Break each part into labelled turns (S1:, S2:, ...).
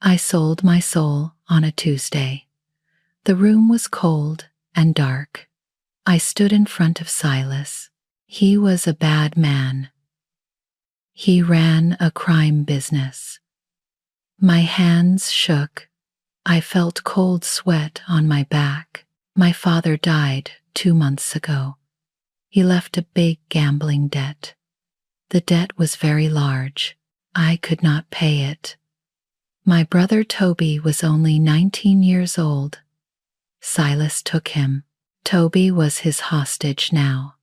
S1: I sold my soul on a Tuesday. The room was cold and dark. I stood in front of Silas. He was a bad man. He ran a crime business. My hands shook. I felt cold sweat on my back. My father died 2 months ago. He left a big gambling debt. The debt was very large. I could not pay it. My brother Toby was only 19 years old. Silas took him. Toby was his hostage now.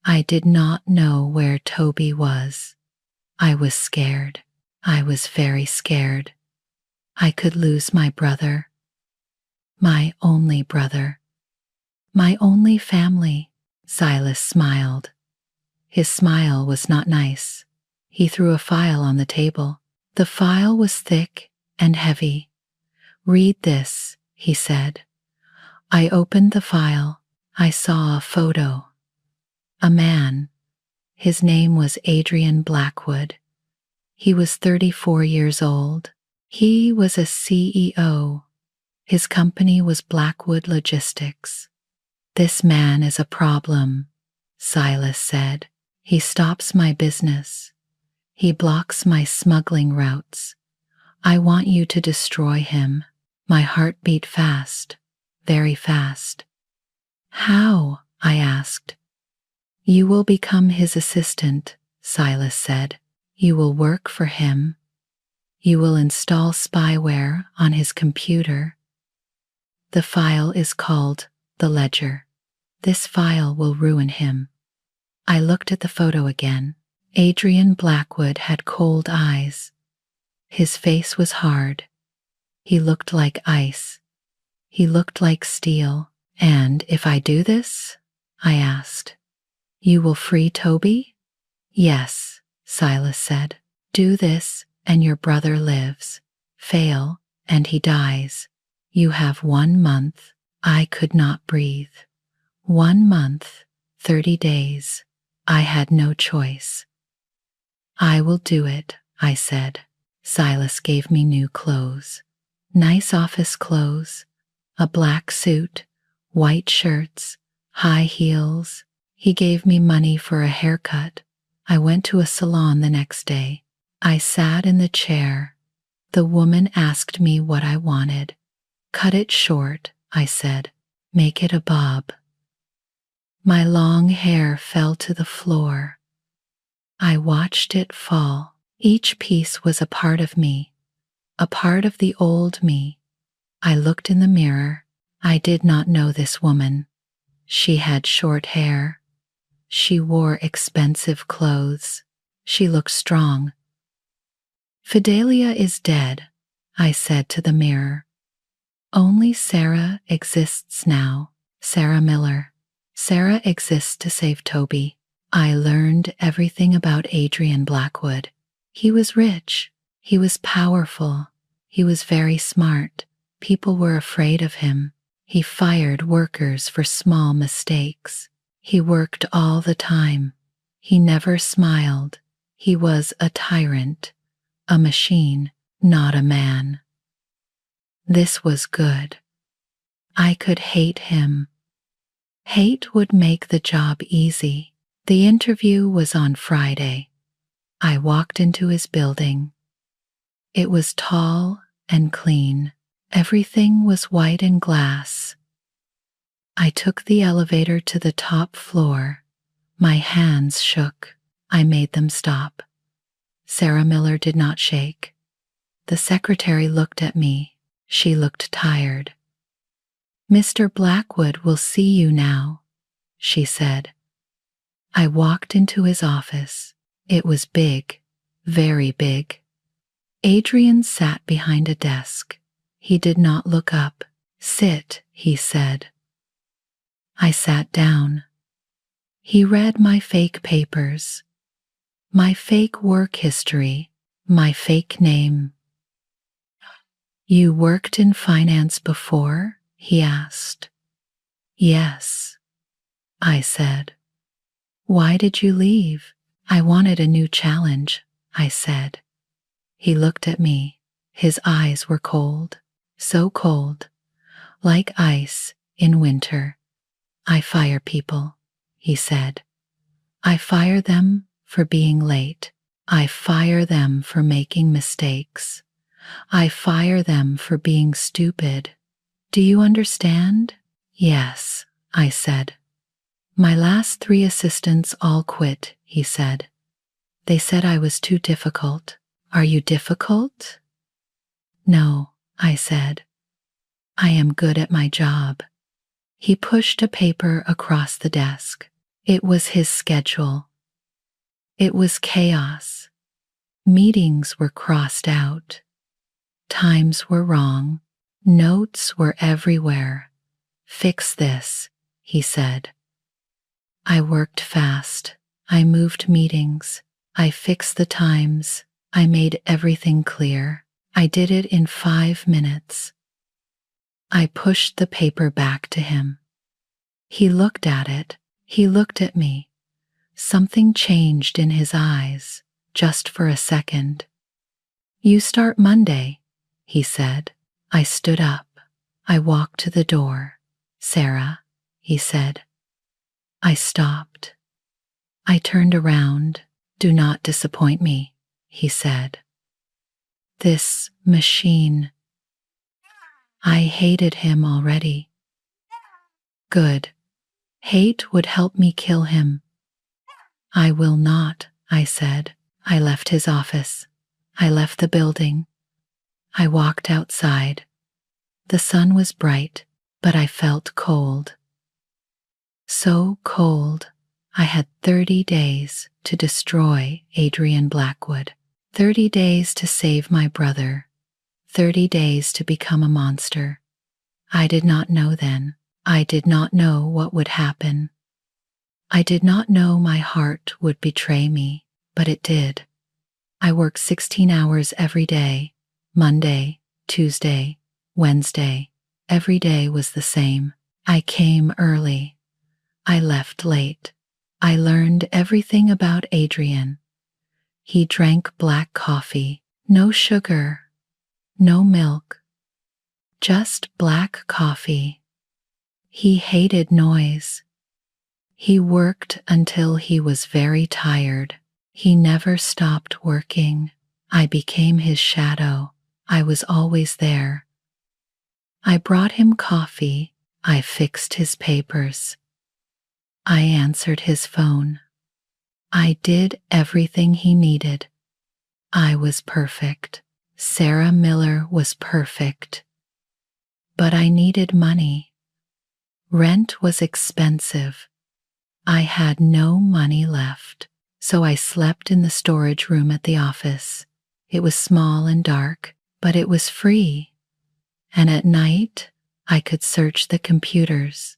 S1: I did not know where Toby was. I was scared. I was very scared. I could lose my brother. My only brother. My only family. Silas smiled. His smile was not nice. He threw a file on the table. The file was thick and heavy. "Read this," he said. I opened the file. I saw a photo. A man. His name was Adrian Blackwood. He was 34 years old. He was a CEO. His company was Blackwood Logistics. "This man is a problem," Silas said. "He stops my business. He blocks my smuggling routes. I want you to destroy him." My heart beat fast, very fast. "How?" I asked. "You will become his assistant," Silas said. "You will work for him. You will install spyware on his computer. The file is called the Ledger. This file will ruin him." I looked at the photo again. Adrian Blackwood had cold eyes. His face was hard. He looked like ice. He looked like steel. "And if I do this?" I asked. "You will free Toby?" "Yes," Silas said. "Do this and your brother lives. Fail and he dies. You have 1 month." I could not breathe. 1 month, 30 days. I had no choice. "I will do it," I said. Silas gave me new clothes. Nice office clothes. A black suit, white shirts, high heels. He gave me money for a haircut. I went to a salon the next day. I sat in the chair. The woman asked me what I wanted. "Cut it short," I said. "Make it a bob." My long hair fell to the floor. I watched it fall. Each piece was a part of me, a part of the old me. I looked in the mirror. I did not know this woman. She had short hair. She wore expensive clothes. She looked strong. "Fidelia is dead," I said to the mirror. "Only Sarah exists now, Sarah Miller. Sarah exists to save Toby." I learned everything about Adrian Blackwood. He was rich. He was powerful. He was very smart. People were afraid of him. He fired workers for small mistakes. He worked all the time. He never smiled. He was a tyrant, a machine, not a man. This was good. I could hate him. Hate would make the job easy. The interview was on Friday. I walked into his building. It was tall and clean. Everything was white and glass. I took the elevator to the top floor. My hands shook. I made them stop. Sarah Miller did not shake. The secretary looked at me. She looked tired. "Mr. Blackwood will see you now," she said. I walked into his office. It was big, very big. Adrian sat behind a desk. He did not look up. "Sit," he said. I sat down. He read my fake papers, my fake work history, my fake name. "You worked in finance before?" he asked. "Yes," I said. "Why did you leave?" "I wanted a new challenge," I said. He looked at me. His eyes were cold, so cold, like ice in winter. "I fire people," he said. "I fire them for being late. I fire them for making mistakes. I fire them for being stupid. Do you understand?" "Yes," I said. "My last 3 assistants all quit," he said. "They said I was too difficult." "Are you difficult?" "No," I said. "I am good at my job." He pushed a paper across the desk. It was his schedule. It was chaos. Meetings were crossed out. Times were wrong. Notes were everywhere. "Fix this," he said. I worked fast. I moved meetings. I fixed the times. I made everything clear. I did it in 5 minutes. I pushed the paper back to him. He looked at it. He looked at me. Something changed in his eyes, just for a second. "You start Monday," he said. I stood up. I walked to the door. "Sarah," he said. I stopped. I turned around. "Do not disappoint me," he said. "This machine." I hated him already. Good. Hate would help me kill him. "I will not," I said. I left his office. I left the building. I walked outside. The sun was bright, but I felt cold. So cold. I had 30 days to destroy Adrian Blackwood. 30 days to save my brother. 30 days to become a monster. I did not know then. I did not know what would happen. I did not know my heart would betray me, but it did. I worked 16 hours every day. Monday, Tuesday, Wednesday. Every day was the same. I came early. I left late. I learned everything about Adrian. He drank black coffee, no sugar, no milk, just black coffee. He hated noise. He worked until he was very tired. He never stopped working. I became his shadow. I was always there. I brought him coffee. I fixed his papers. I answered his phone. I did everything he needed. I was perfect. Sarah Miller was perfect. But I needed money. Rent was expensive. I had no money left, so I slept in the storage room at the office. It was small and dark, but it was free. And at night, I could search the computers.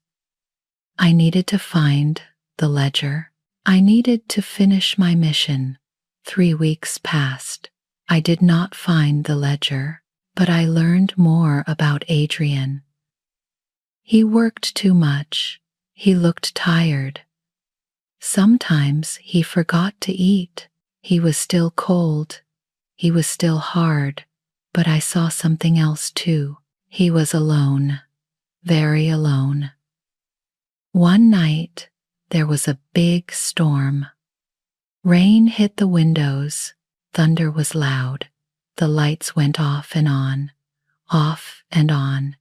S1: I needed to find the ledger. I needed to finish my mission. 3 weeks passed. I did not find the ledger, but I learned more about Adrian. He worked too much. He looked tired. Sometimes he forgot to eat. He was still cold. He was still hard. But I saw something else too. He was alone, very alone. One night, there was a big storm. Rain hit the windows. Thunder was loud. The lights went off and on, off and on.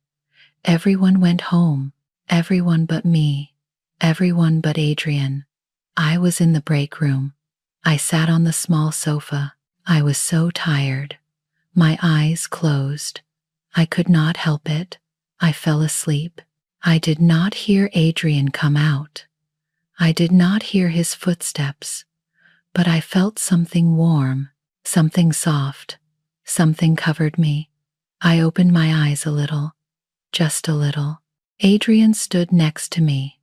S1: Everyone went home. Everyone but me. Everyone but Adrian. I was in the break room. I sat on the small sofa. I was so tired. My eyes closed. I could not help it. I fell asleep. I did not hear Adrian come out. I did not hear his footsteps, but I felt something warm, something soft, something covered me. I opened my eyes a little, just a little. Adrian stood next to me.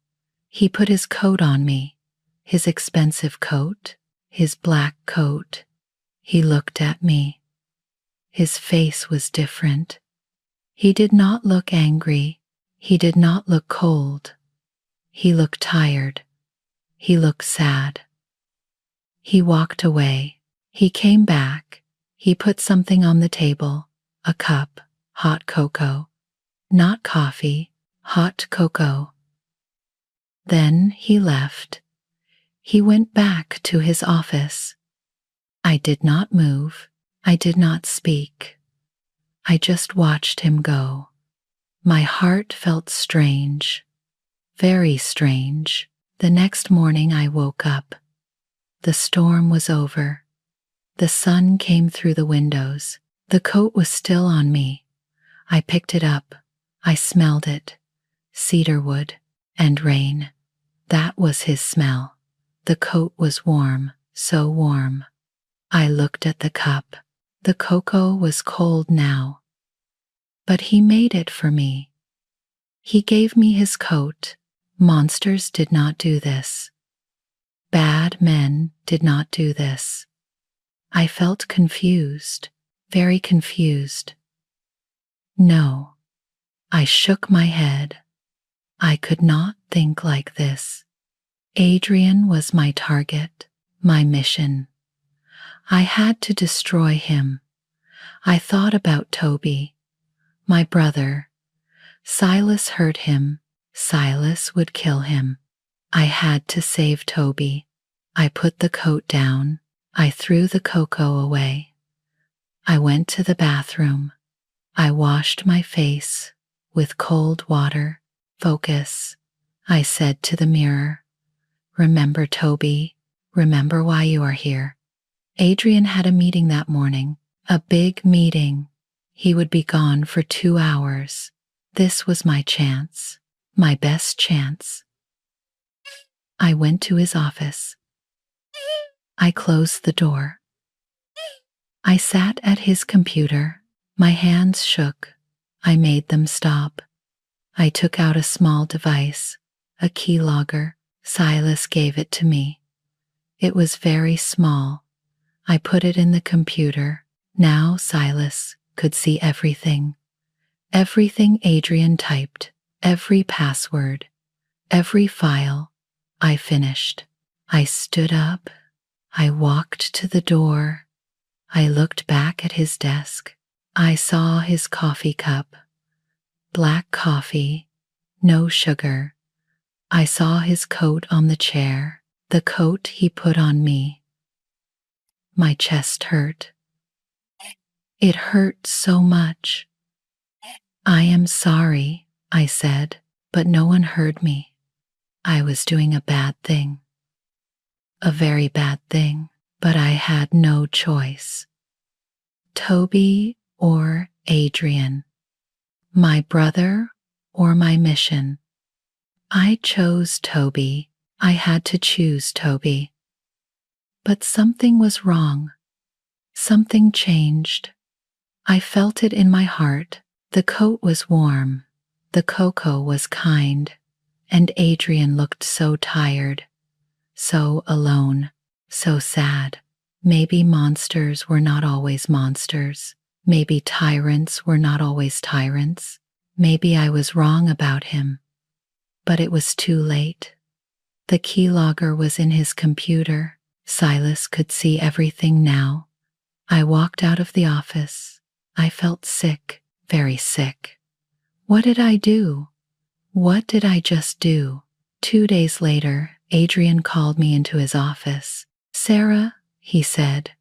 S1: He put his coat on me, his expensive coat, his black coat. He looked at me. His face was different. He did not look angry. He did not look cold. He looked tired. He looked sad. He walked away. He came back. He put something on the table. a cup, hot cocoa. Not coffee, hot cocoa. Then he left. He went back to his office. I did not move. I did not speak. I just watched him go. My heart felt strange, very strange. The next morning I woke up. The storm was over. The sun came through the windows. The coat was still on me. I picked it up. I smelled it. Cedarwood and rain. That was his smell. The coat was warm, so warm. I looked at the cup. The cocoa was cold now. But he made it for me. He gave me his coat. Monsters did not do this. Bad men did not do this. I felt confused, very confused. No. I shook my head. I could not think like this. Adrian was my target, my mission. I had to destroy him. I thought about Toby, my brother. Silas hurt him. Silas would kill him. I had to save Toby. I put the coat down. I threw the cocoa away. I went to the bathroom. I washed my face with cold water. Focus, I said to the mirror. Remember, Toby. Remember why you are here. Adrian had a meeting that morning, a big meeting. He would be gone for 2 hours. This was my chance, my best chance. I went to his office. I closed the door. I sat at his computer. My hands shook. I made them stop. I took out a small device, a keylogger. Silas gave it to me. It was very small. I put it in the computer. Now Silas could see everything. Everything Adrian typed, every password, every file. I finished. I stood up. I walked to the door. I looked back at his desk. I saw his coffee cup. Black coffee, no sugar. I saw his coat on the chair, the coat he put on me. My chest hurt. It hurt so much. I am sorry, I said, but no one heard me. I was doing a bad thing. A very bad thing, but I had no choice. Toby or Adrian, my brother or my mission. I chose Toby. I had to choose Toby. But something was wrong. Something changed. I felt it in my heart. The coat was warm. The cocoa was kind. And Adrian looked so tired, so alone, so sad. Maybe monsters were not always monsters. Maybe tyrants were not always tyrants. Maybe I was wrong about him. But it was too late. The keylogger was in his computer. Silas could see everything now. I walked out of the office. I felt sick, very sick. What did I do? What did I just do? 2 days later, Adrian called me into his office. Sarah, he said,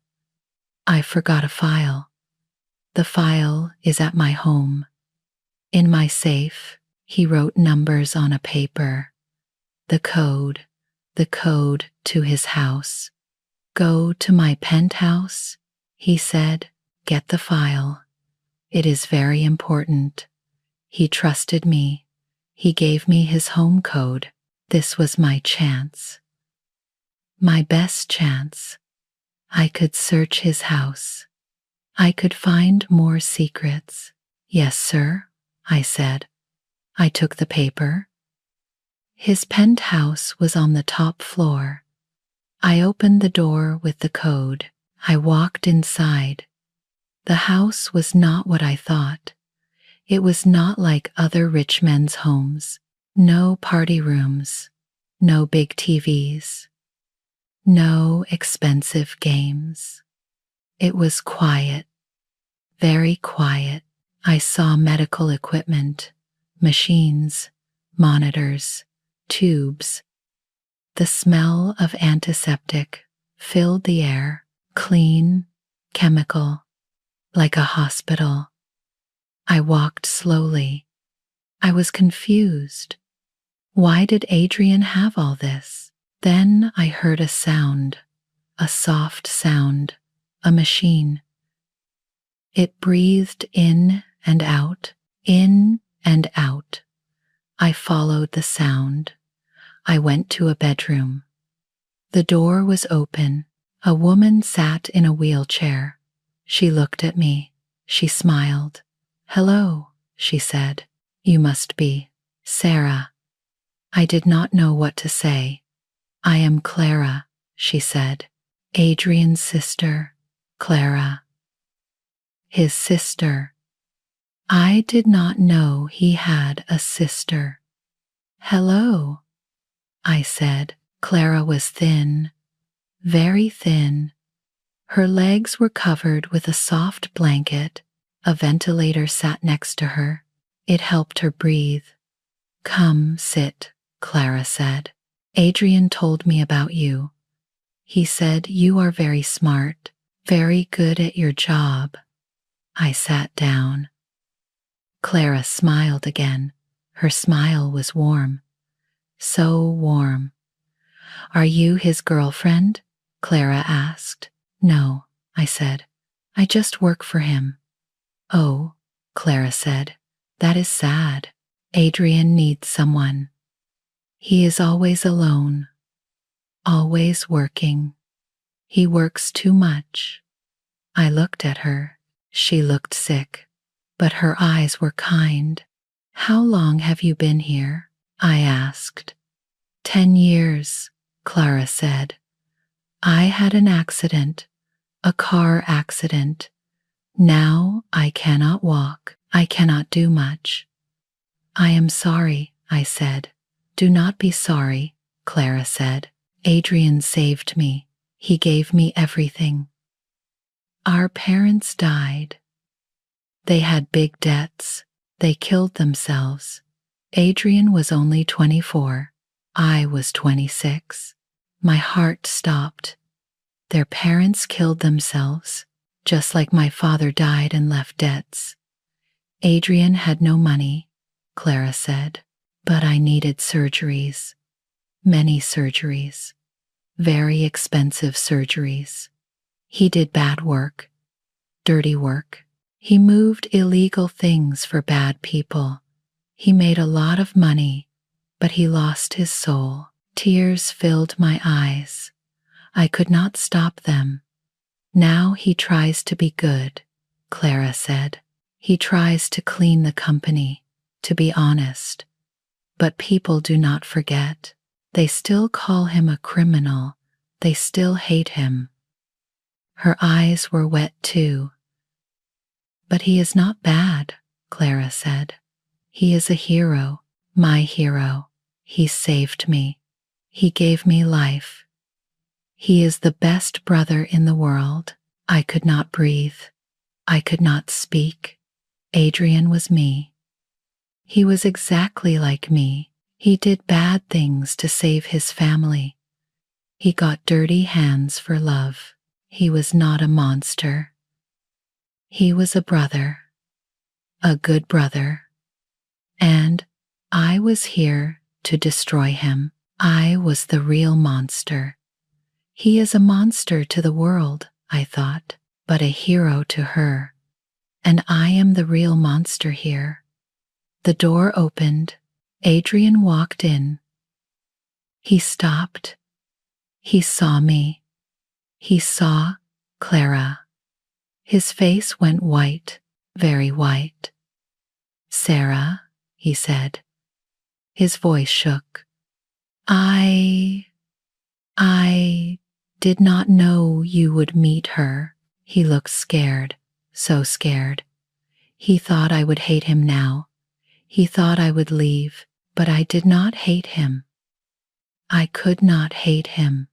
S1: I forgot a file. The file is at my home. In my safe, he wrote numbers on a paper. The code to his house. Go to my penthouse, he said. Get the file. It is very important. He trusted me. He gave me his home code. This was my chance. My best chance. I could search his house. I could find more secrets. Yes, sir, I said. I took the paper. His penthouse was on the top floor. I opened the door with the code. I walked inside. The house was not what I thought. It was not like other rich men's homes. No party rooms, no big TVs, no expensive games. It was quiet, very quiet. I saw medical equipment, machines, monitors, tubes. The smell of antiseptic filled the air, clean, chemical, like a hospital. I walked slowly. I was confused. Why did Adrian have all this? Then I heard a sound, a soft sound, a machine. It breathed in and out, in and out. I followed the sound. I went to a bedroom. The door was open. A woman sat in a wheelchair. She looked at me. She smiled. "Hello," she said. "You must be Sarah." I did not know what to say. "I am Clara," she said. "Adrian's sister, Clara." His sister. I did not know he had a sister. "Hello," I said. Clara was thin, very thin. Her legs were covered with a soft blanket. A ventilator sat next to her. It helped her breathe. "Come, sit," Clara said. "Adrian told me about you. He said you are very smart, very good at your job." I sat down. Clara smiled again. Her smile was warm. So warm. "Are you his girlfriend?" Clara asked. "No," I said. "I just work for him." "Oh," Clara said. "That is sad. Adrian needs someone. He is always alone, always working. He works too much." I looked at her. She looked sick, but her eyes were kind. "How long have you been here?" I asked. 10 years, Clara said. "I had an accident, a car accident. Now I cannot walk. I cannot do much." "I am sorry," I said. "Do not be sorry," Clara said. "Adrian saved me. He gave me everything. Our parents died. They had big debts. They killed themselves. Adrian was only 24. I was 26. My heart stopped. Their parents killed themselves, just like my father died and left debts. Adrian had no money," Clara said, "but I needed surgeries. Many surgeries. Very expensive surgeries. He did bad work, dirty work. He moved illegal things for bad people. He made a lot of money, but he lost his soul." Tears filled my eyes. I could not stop them. "Now he tries to be good," Clara said. "He tries to clean the company, to be honest. But people do not forget. They still call him a criminal. They still hate him." Her eyes were wet too. "But he is not bad," Clara said. "He is a hero, my hero. He saved me. He gave me life. He is the best brother in the world." I could not breathe. I could not speak. Adrian was me. He was exactly like me. He did bad things to save his family. He got dirty hands for love. He was not a monster. He was a brother, a good brother. And I was here to destroy him. I was the real monster. He is a monster to the world, I thought, but a hero to her. And I am the real monster here. The door opened. Adrian walked in. He stopped. He saw me. He saw Clara. His face went white, very white. "Sarah," he said. His voice shook. I did not know you would meet her." He looked scared, so scared. He thought I would hate him now. He thought I would leave, but I did not hate him. I could not hate him.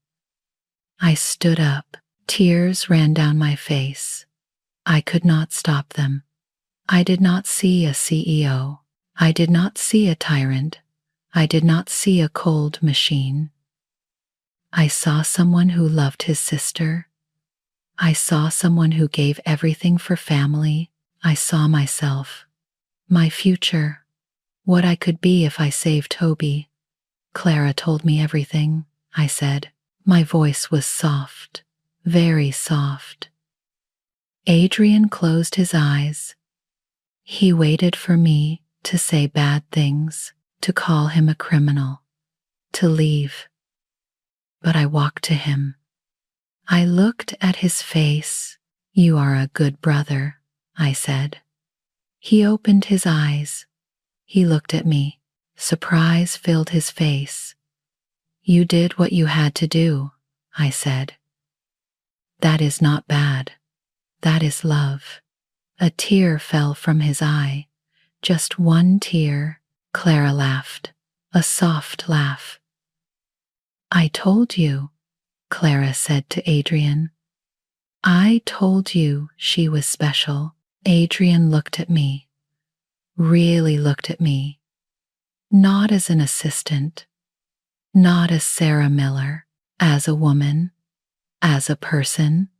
S1: I stood up. Tears ran down my face. I could not stop them. I did not see a CEO. I did not see a tyrant. I did not see a cold machine. I saw someone who loved his sister. I saw someone who gave everything for family. I saw myself, my future, what I could be if I saved Toby. Clara told me everything, I said. My voice was soft, very soft. Adrian closed his eyes. He waited for me to say bad things, to call him a criminal, to leave. But I walked to him. I looked at his face. You are a good brother, I said. He opened his eyes. He looked at me. Surprise filled his face. You did what you had to do, I said. That is not bad. That is love. A tear fell from his eye. Just one tear. Clara laughed, a soft laugh. I told you, Clara said to Adrian. I told you she was special. Adrian looked at me, really looked at me, not as an assistant, not as Sarah Miller, as a woman, as a person,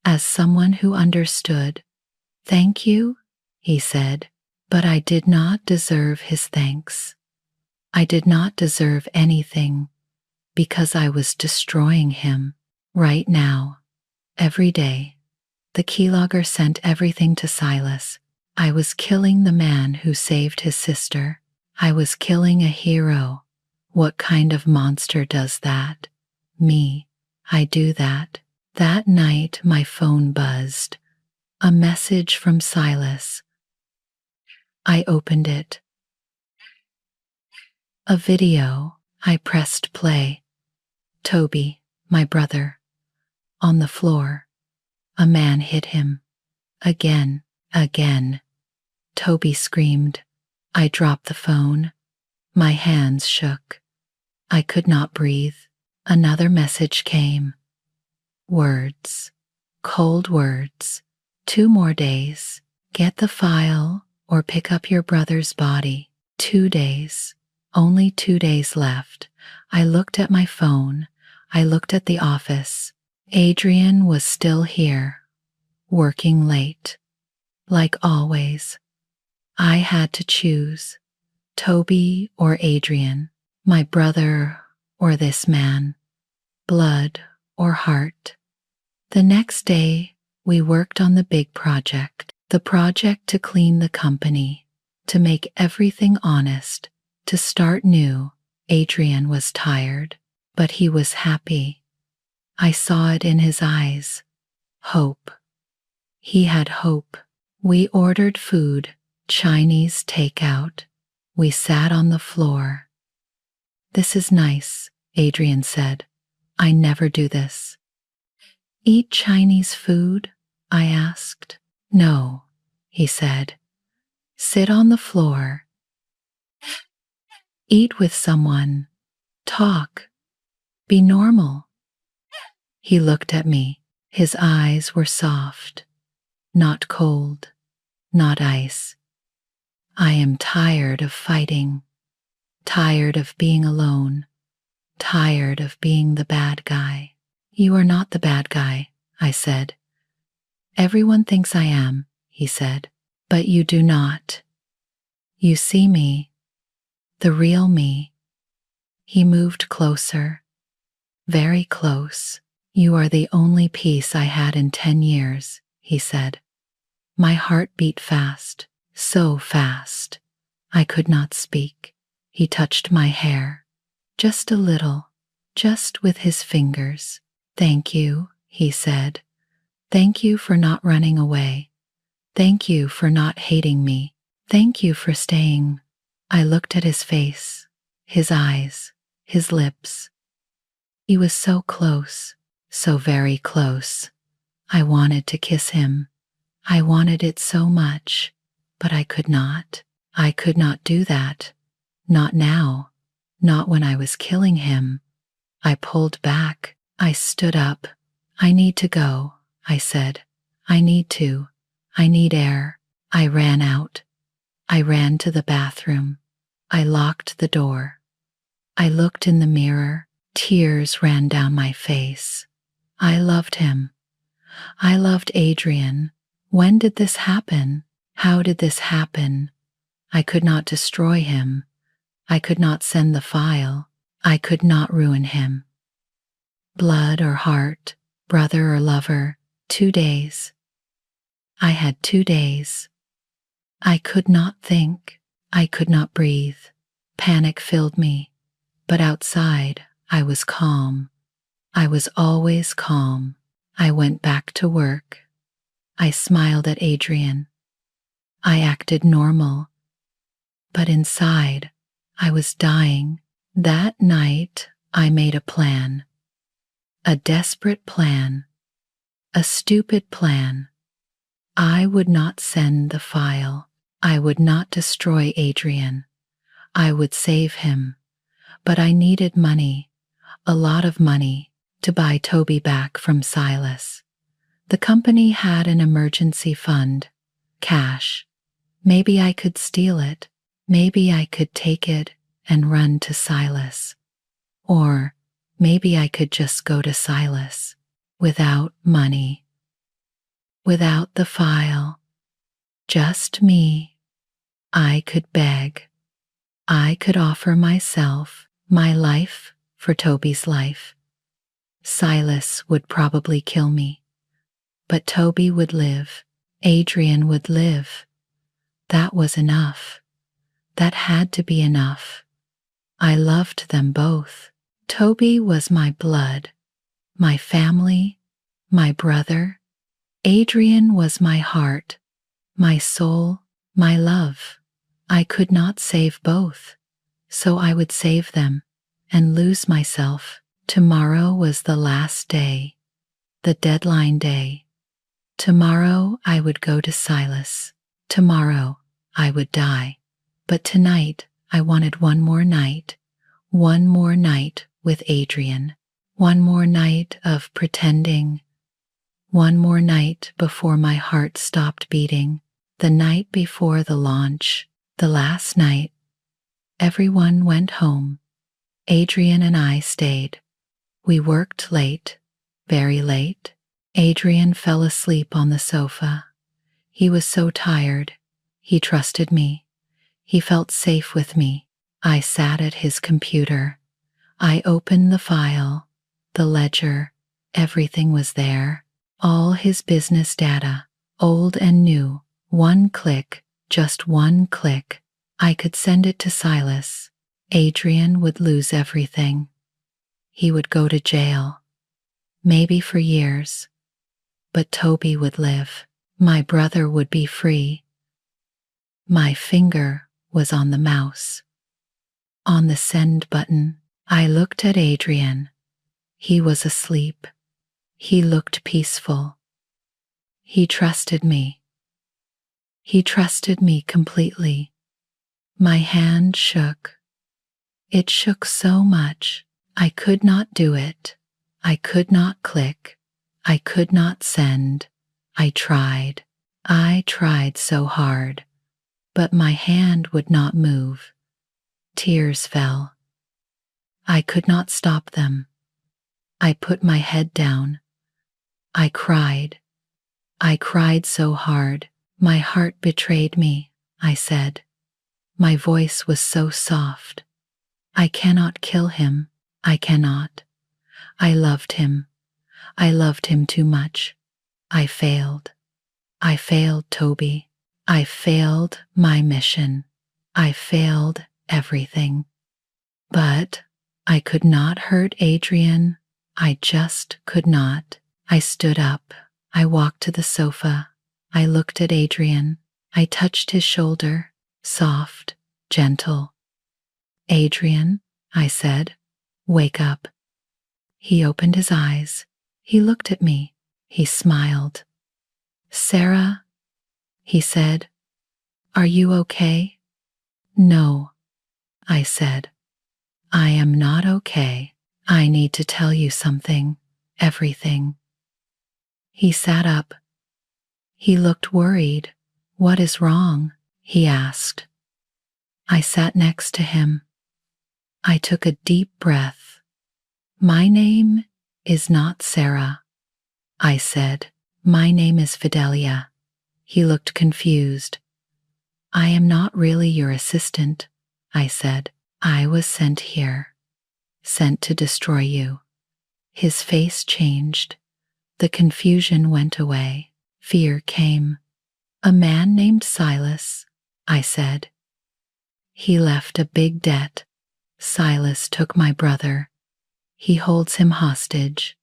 S1: as someone who understood. Thank you, he said, but I did not deserve his thanks. I did not deserve anything because I was destroying him right now, every day. The keylogger sent everything to Silas. I was killing the man who saved his sister. I was killing a hero. What kind of monster does that? Me. I do that. That night my phone buzzed. A message from Silas. I opened it. A video. I pressed play. Toby, my brother, on the floor. A man hit him. Again, again. Toby screamed. I dropped the phone. My hands shook. I could not breathe. Another message came. Words. Cold words. 2 more days. Get the file or pick up your brother's body. 2 days. Only 2 days left. I looked at my phone. I looked at the office. Adrian was still here, working late. Like always. I had to choose. Toby or Adrian. My brother or this man. Blood or heart. The next day, we worked on the big project. The project to clean the company. To make everything honest. To start new. Adrian was tired, but he was happy. I saw it in his eyes. Hope. He had hope. We ordered food, Chinese takeout. We sat on the floor. This is nice, Adrian said. I never do this. Eat Chinese food? I asked. No, he said. Sit on the floor. Eat with someone. Talk. Be normal. He looked at me. His eyes were soft, not cold, not ice. I am tired of fighting, tired of being alone, tired of being the bad guy. You are not the bad guy, I said. Everyone thinks I am, he said, but you do not. You see me, the real me. He moved closer, very close. You are the only peace I had in 10 years, he said. My heart beat fast, so fast. I could not speak. He touched my hair, just a little, just with his fingers. Thank you, he said. Thank you for not running away. Thank you for not hating me. Thank you for staying. I looked at his face, his eyes, his lips. He was so close. So very close. I wanted to kiss him. I wanted it so much, but I could not. I could not do that. Not now. Not when I was killing him. I pulled back. I stood up. I need to go, I said. I need to. I need air. I ran out. I ran to the bathroom. I locked the door. I looked in the mirror. Tears ran down my face. I loved him. I loved Adrian. When did this happen? How did this happen? I could not destroy him. I could not send the file. I could not ruin him. Blood or heart, brother or lover, 2 days. I had 2 days. I could not think. I could not breathe. Panic filled me. But outside, I was calm. I was always calm. I went back to work. I smiled at Adrian. I acted normal. But inside, I was dying. That night, I made a plan. A desperate plan. A stupid plan. I would not send the file. I would not destroy Adrian. I would save him. But I needed money, a lot of money, to buy Toby back from Silas. The company had an emergency fund, cash. Maybe I could steal it. Maybe I could take it and run to Silas. Or maybe I could just go to Silas without money, without the file, just me. I could beg. I could offer myself, my life, for Toby's life. Silas would probably kill me, but Toby would live. Adrian would live. That was enough. That had to be enough. I loved them both. Toby was my blood, my family, my brother. Adrian was my heart, my soul, my love. I could not save both, so I would save them and lose myself. Tomorrow was the last day, the deadline day. Tomorrow I would go to Silas. Tomorrow I would die. But tonight I wanted one more night with Adrian, one more night of pretending, one more night before my heart stopped beating, the night before the launch. The last night, everyone went home. Adrian and I stayed. We worked late, very late. Adrian fell asleep on the sofa. He was so tired. He trusted me. He felt safe with me. I sat at his computer. I opened the file, the ledger. Everything was there. All his business data, old and new. One click. Just one click, I could send it to Silas. Adrian would lose everything. He would go to jail, maybe for years. But Toby would live. My brother would be free. My finger was on the mouse. On the send button, I looked at Adrian. He was asleep. He looked peaceful. He trusted me. He trusted me completely. My hand shook. It shook so much. I could not do it. I could not click. I could not send. I tried. I tried so hard. But my hand would not move. Tears fell. I could not stop them. I put my head down. I cried. I cried so hard. My heart betrayed me, I said. My voice was so soft. I cannot kill him. I cannot. I loved him. I loved him too much. I failed. I failed Toby. I failed my mission. I failed everything. But I could not hurt Adrian. I just could not. I stood up. I walked to the sofa. I looked at Adrian. I touched his shoulder, soft, gentle. Adrian, I said, wake up. He opened his eyes. He looked at me. He smiled. Sarah, he said, are you okay? No, I said. I am not okay. I need to tell you something, everything. He sat up. He looked worried. "What is wrong?" he asked. I sat next to him. I took a deep breath. "My name is not Sarah," I said. "My name is Fidelia." He looked confused. "I am not really your assistant," I said. "I was sent here, sent to destroy you." His face changed. The confusion went away. Fear came. "A man named Silas," I said. "He left a big debt. Silas took my brother. He holds him hostage."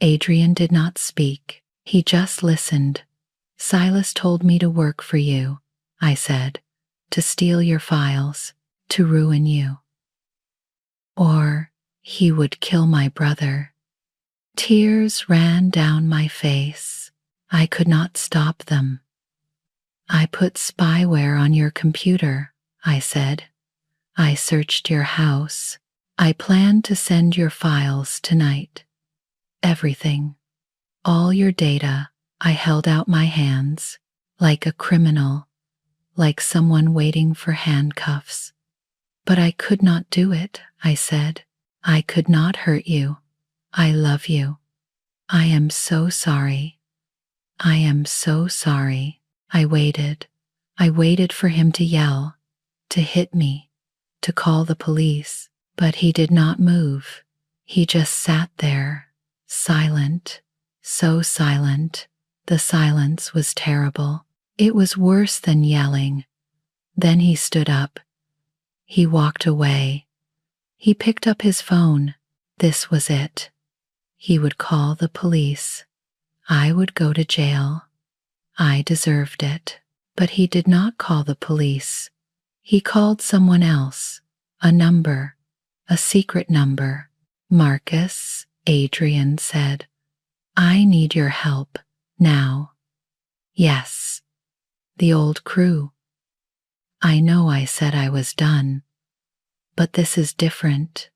S1: Adrian did not speak. He just listened. "Silas told me to work for you," I said, "to steal your files, to ruin you. Or he would kill my brother." Tears ran down my face. I could not stop them. "I put spyware on your computer," I said. "I searched your house. I planned to send your files tonight. Everything. All your data." I held out my hands, like a criminal, like someone waiting for handcuffs. "But I could not do it," I said. "I could not hurt you. I love you. I am so sorry. I am so sorry." I waited. I waited for him to yell, to hit me, to call the police. But he did not move. He just sat there, silent, so silent. The silence was terrible. It was worse than yelling. Then he stood up. He walked away. He picked up his phone. This was it. He would call the police. I would go to jail. I deserved it. But he did not call the police. He called someone else, a number, a secret number. "Marcus," Adrian said, "I need your help, now." "Yes." "The old crew." I know I said I was done. "But this is different.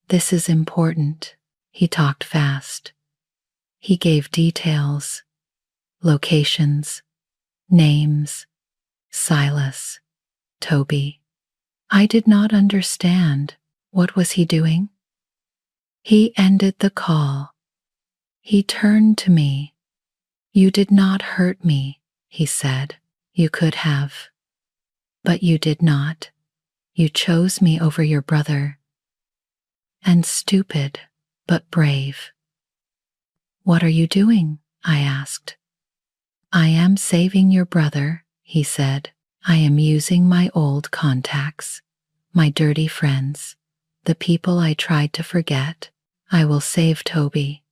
S1: This is important." He talked fast. He gave details, locations, names. Silas, Toby. I did not understand. What was he doing? He ended the call. He turned to me. "You did not hurt me," he said. "You could have. But you did not. You chose me over your brother. And stupid, but brave." "What are you doing?" I asked. "I am saving your brother," he said. "I am using my old contacts, my dirty friends, the people I tried to forget. I will save Toby,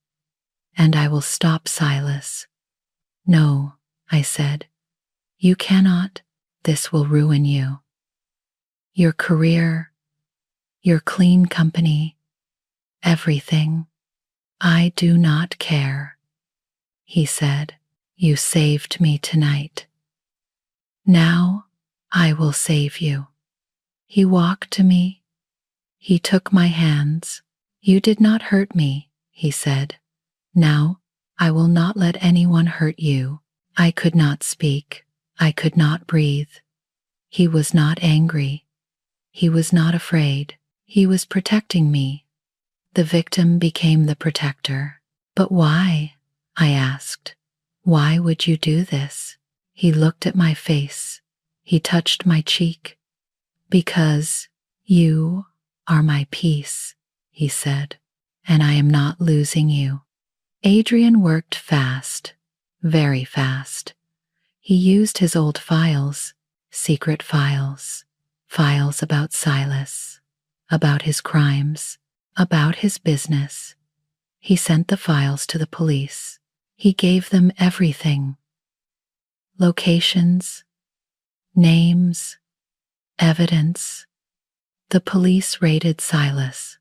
S1: and I will stop Silas." "No," I said. "You cannot. This will ruin you. Your career, your clean company, everything. I do not care." He said, "You saved me tonight. Now I will save you." He walked to me. He took my hands. "You did not hurt me," he said. "Now I will not let anyone hurt you." I could not speak. I could not breathe. He was not angry. He was not afraid. He was protecting me. The victim became the protector. "But why?" I asked. "Why would you do this?" He looked at my face. He touched my cheek. "Because you are my peace," he said, "and I am not losing you." Adrian worked fast, very fast. He used his old files, secret files, files about Silas, about his crimes, about his business. He sent the files to the police. He gave them everything. Locations, names, evidence. The police raided Silas.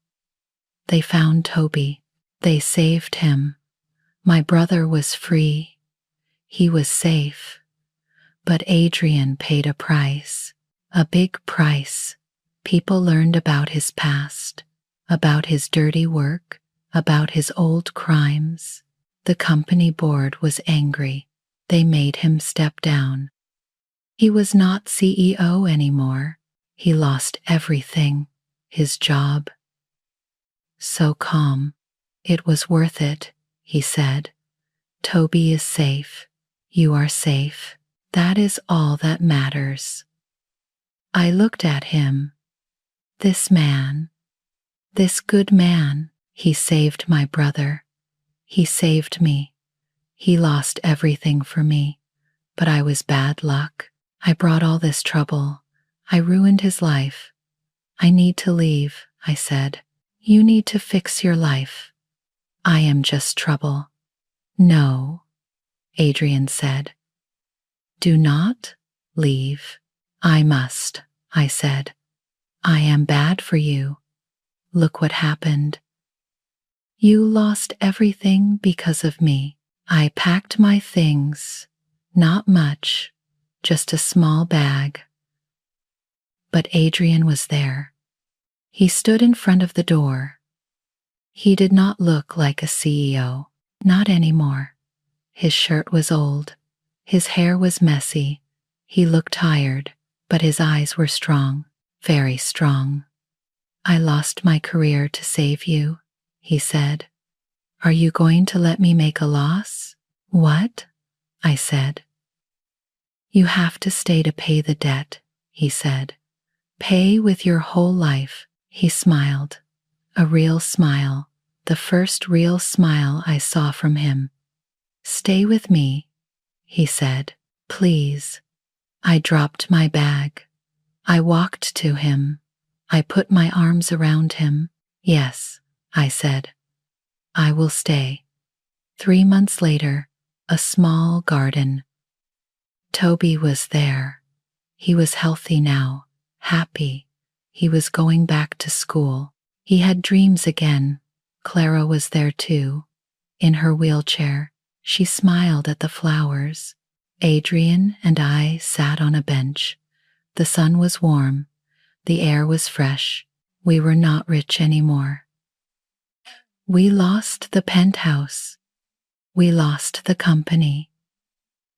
S1: They found Toby. They saved him. My brother was free. He was safe. But Adrian paid a price, a big price. People learned about his past, about his dirty work, about his old crimes. The company board was angry. They made him step down. He was not CEO anymore. He lost everything, his job. So calm. It was worth it, he said. Toby is safe. You are safe. That is all that matters. I looked at him. This man, this good man, he saved my brother. He saved me. He lost everything for me. But I was bad luck. I brought all this trouble. I ruined his life. I need to leave, I said. You need to fix your life. I am just trouble. No, Adrian said. Do not leave. I must, I said. I am bad for you. Look what happened. You lost everything because of me. I packed my things. Not much, just a small bag. But Adrian was there. He stood in front of the door. He did not look like a CEO, not anymore. His shirt was old. His hair was messy. He looked tired, but his eyes were strong, very strong. I lost my career to save you, he said. Are you going to let me make a loss? What? I said. You have to stay to pay the debt, he said. Pay with your whole life, he smiled. A real smile, the first real smile I saw from him. Stay with me, he said. Please. I dropped my bag. I walked to him. I put my arms around him. Yes, I said. I will stay. 3 months later, a small garden. Toby was there. He was healthy now, happy. He was going back to school. He had dreams again. Clara was there too. In her wheelchair, she smiled at the flowers. Adrian and I sat on a bench. The sun was warm. The air was fresh. We were not rich anymore. We lost the penthouse. We lost the company.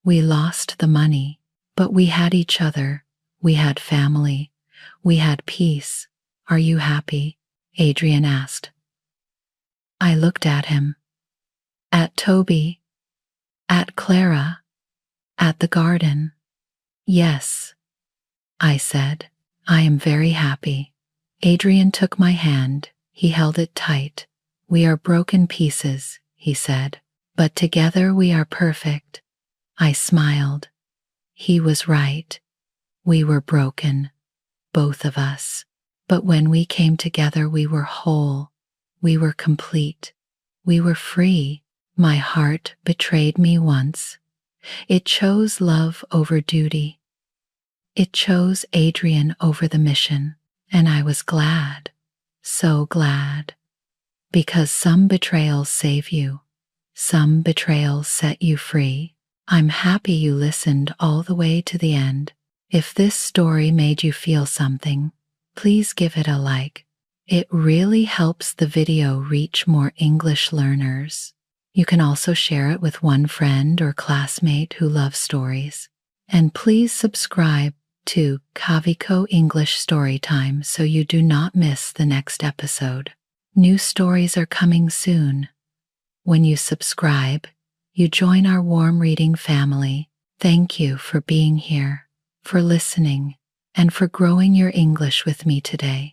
S1: We lost the money, but we had each other. We had family. We had peace. Are you happy? Adrian asked. I looked at him. At Toby. At Clara. At the garden. Yes, I said. I am very happy. Adrian took my hand. He held it tight. We are broken pieces, he said, but together we are perfect. I smiled. He was right. We were broken, both of us. But when we came together, we were whole. We were complete. We were free. My heart betrayed me once. It chose love over duty. It chose Adrian over the mission, and I was glad, so glad. Because some betrayals save you. Some betrayals set you free. I'm happy you listened all the way to the end. If this story made you feel something, please give it a like. It really helps the video reach more English learners. You can also share it with one friend or classmate who loves stories. And please subscribe to Kaviko English Storytime so you do not miss the next episode. New stories are coming soon. When you subscribe, you join our warm reading family. Thank you for being here, for listening, and for growing your English with me today.